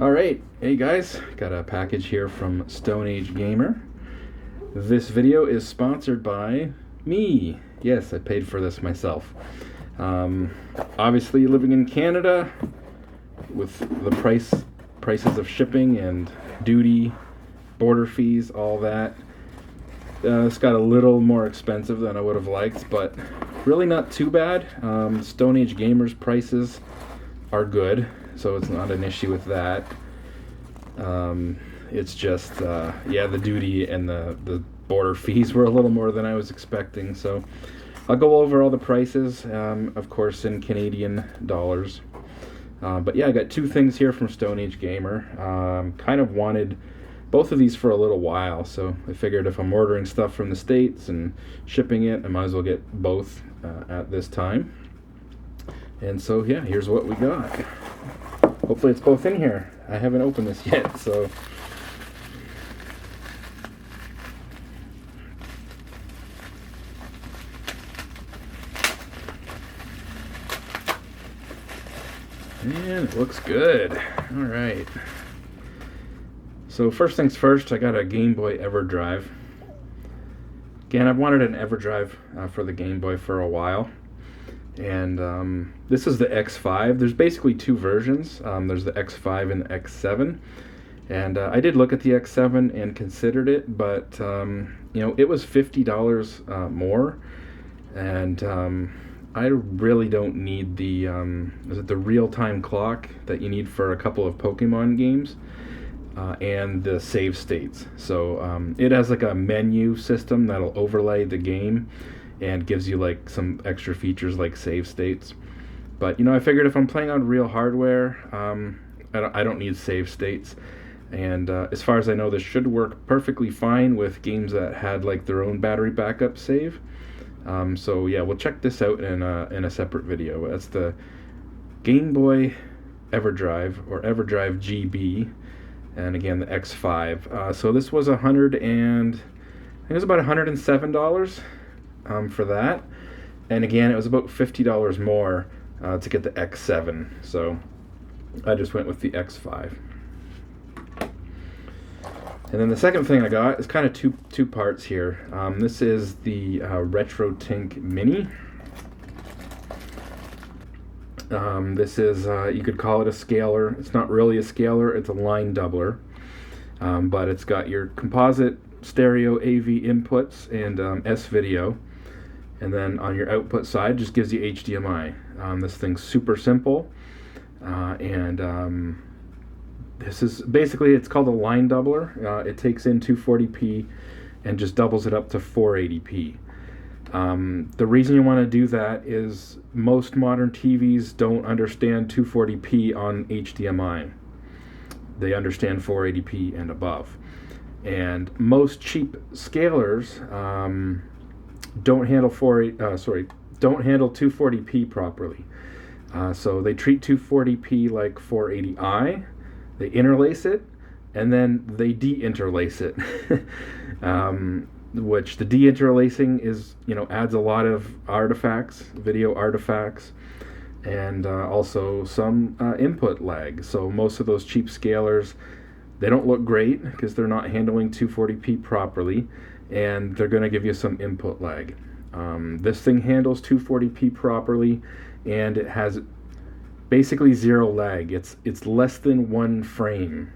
Alright, hey guys, got a package here from Stone Age Gamer. This video is sponsored by me. Yes, I paid for this myself. Obviously living in Canada, with the prices of shipping and duty, border fees, all that, it's got a little more expensive than I would have liked, but really not too bad. Stone Age Gamer's prices are good, so it's not an issue with that. It's just, yeah, the duty and the border fees were a little more than I was expecting, so I'll go over all the prices, of course, in Canadian dollars. But yeah, I got two things here from Stone Age Gamer. Kind of wanted both of these for a little while, so I figured if I'm ordering stuff from the States and shipping it, I might as well get both at this time. And so yeah, here's what we got. Hopefully it's both in here. I haven't opened this yet, so and it looks good. All right. So first things first, I got a Game Boy Everdrive. Again, I've wanted an Everdrive for the Game Boy for a while. And this is the X5. There's basically two versions. There's the X5 and the X7. And I did look at the X7 and considered it, but you know, it was $50 more. And I really don't need the is it the real-time clock that you need for a couple of Pokemon games, and the save states. So it has like a menu system that'll overlay the game and gives you like some extra features like save states. But you know, I figured if I'm playing on real hardware, I don't need save states. And as far as I know, this should work perfectly fine with games that had like their own battery backup save. So yeah, we'll check this out in a separate video. That's the Game Boy Everdrive, or Everdrive GB, and again the X5. So this was I think it was about $107 for that, and again it was about $50 more to get the X7. So I just went with the X5. And then the second thing I got is kind of two parts here. This is the RetroTINK Mini. This is, you could call it a scaler. It's not really a scaler, it's a line doubler. But it's got your composite stereo AV inputs and S-video. And then on your output side, just gives you HDMI. This thing's super simple. This is basically, it's called a line doubler. It takes in 240p and just doubles it up to 480p. The reason you want to do that is most modern TVs don't understand 240p on HDMI. They understand 480p and above. And most cheap scalers don't handle 240p properly. So they treat 240p like 480i. They interlace it, and then they de-interlace it, which the de-interlacing is, you know, adds a lot of artifacts, video artifacts, and also some input lag. So most of those cheap scalers, they don't look great because they're not handling 240p properly, and they're going to give you some input lag. This thing handles 240p properly, and it has basically zero lag. It's less than one frame,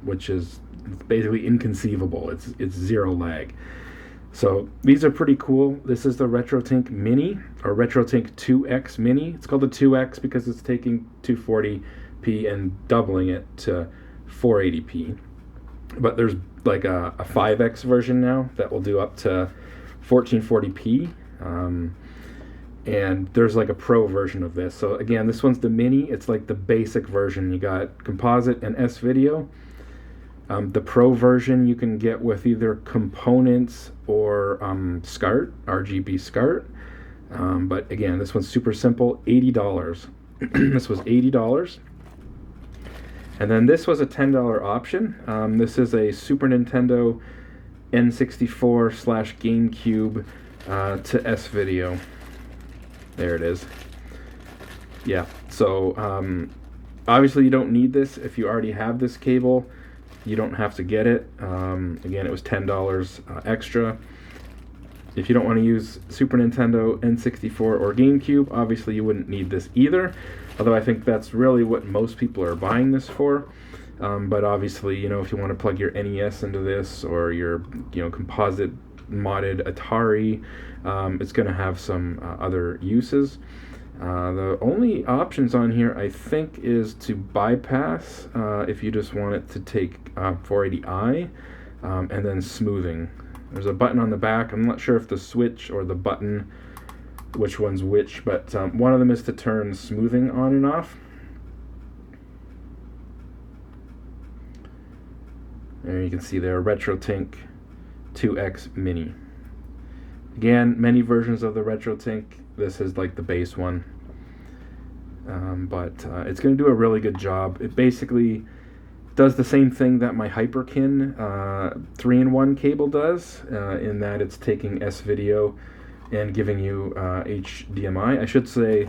which is basically inconceivable. It's zero lag. So these are pretty cool. This is the RetroTINK Mini, or RetroTINK 2X Mini. It's called the 2X because it's taking 240p and doubling it to 480p. But there's like a 5X version now that will do up to 1440p. And there's like a pro version of this. So again, this one's the mini. It's like the basic version. You got composite and S-video. The pro version you can get with either components or SCART, RGB SCART. But again, this one's super simple, $80. This was $80. And then this was a $10 option. This is a Super Nintendo N64/GameCube to S-video. There it is. Yeah, so Obviously, you don't need this if you already have this cable. You don't have to get it. Again, it was $10 extra. If you don't want to use Super Nintendo, N64, or GameCube, obviously you wouldn't need this either. Although I think that's really what most people are buying this for. But obviously, you know, if you want to plug your NES into this, or your, you know, composite modded Atari, it's going to have some other uses. The only options on here, I think, is to bypass if you just want it to take 480i, and then smoothing. There's a button on the back. I'm not sure if the switch or the button, which one's which, but one of them is to turn smoothing on and off. There you can see there, RetroTINK 2X Mini. Again, many versions of the RetroTINK. This is like the base one. But it's going to do a really good job. It basically does the same thing that my Hyperkin 3-in-1 cable does, in that it's taking S-video and giving you HDMI. I should say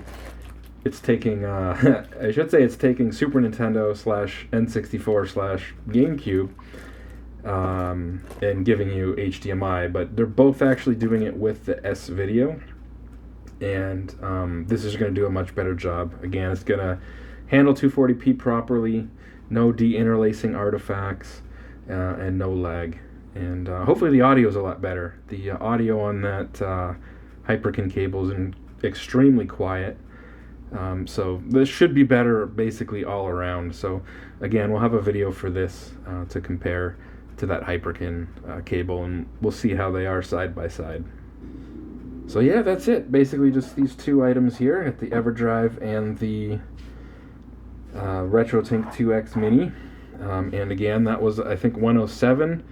it's taking Super Nintendo / N64 / GameCube and giving you HDMI, but they're both actually doing it with the S-video, and this is going to do a much better job. Again, it's going to handle 240p properly, no de-interlacing artifacts, and no lag. And hopefully the audio is a lot better. The audio on that Hyperkin cable is extremely quiet. So this should be better basically all around. So again, we'll have a video for this to compare to that Hyperkin cable, and we'll see how they are side by side. So yeah, that's it. Basically just these two items here, at the Everdrive and the RetroTINK 2X Mini. And again, that was, I think, $107.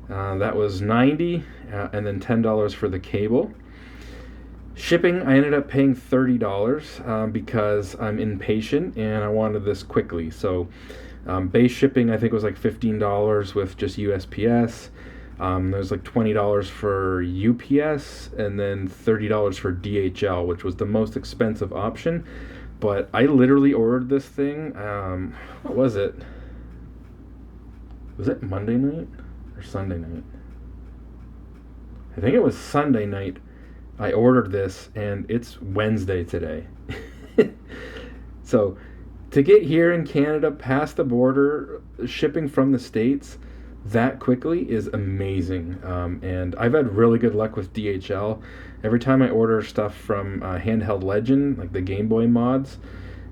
That was $90, and then $10 for the cable. Shipping, I ended up paying $30 because I'm impatient and I wanted this quickly. So base shipping, I think, was like $15 with just USPS. There's like $20 for UPS, and then $30 for DHL, which was the most expensive option. But I literally ordered this thing, what was it? Was it Monday night or Sunday night? I think it was Sunday night. I ordered this, and it's Wednesday today. So to get here in Canada, past the border, shipping from the States that quickly is amazing. And I've had really good luck with DHL. Every time I order stuff from Handheld Legend, like the Game Boy mods,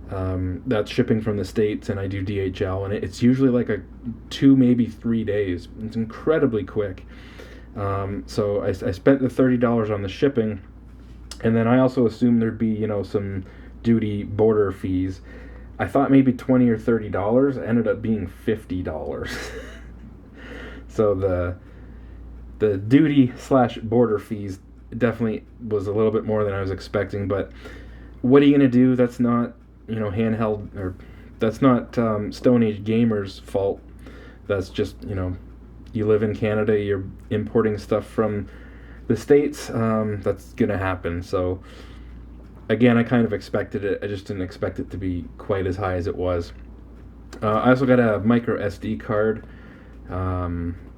that's shipping from the States, and I do DHL, and it's usually like a 2, maybe 3 days. It's incredibly quick. So I spent the $30 on the shipping, and then I also assumed there'd be, you know, some duty border fees. I thought maybe $20 or $30. It ended up being $50. So the duty / border fees definitely was a little bit more than I was expecting. But what are you gonna do? That's not, you know, handheld, or that's not Stone Age Gamers' fault. That's just, you know, you live in Canada, you're importing stuff from the States, that's gonna happen. So again, I kind of expected it. I just didn't expect it to be quite as high as it was. I also got a micro SD card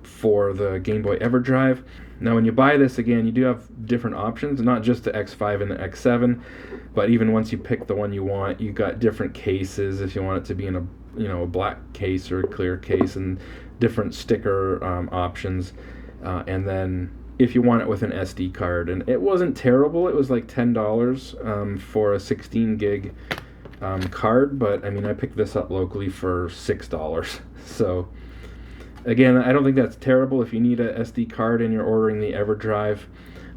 for the Game Boy Everdrive. Now when you buy this, again, you do have different options, not just the X5 and the X7, but even once you pick the one you want, you got different cases if you want it to be in a, you know, a black case or a clear case, and different sticker options, and then if you want it with an SD card. And it wasn't terrible. It was like $10 for a 16 gig card, but I mean, I picked this up locally for $6. So again, I don't think that's terrible. If you need a SD card and you're ordering the Everdrive,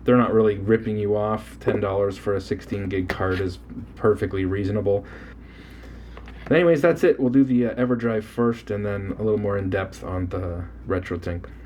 they're not really ripping you off. $10 for a 16 gig card is perfectly reasonable. But anyways, that's it. We'll do the Everdrive first, and then a little more in depth on the RetroTINK.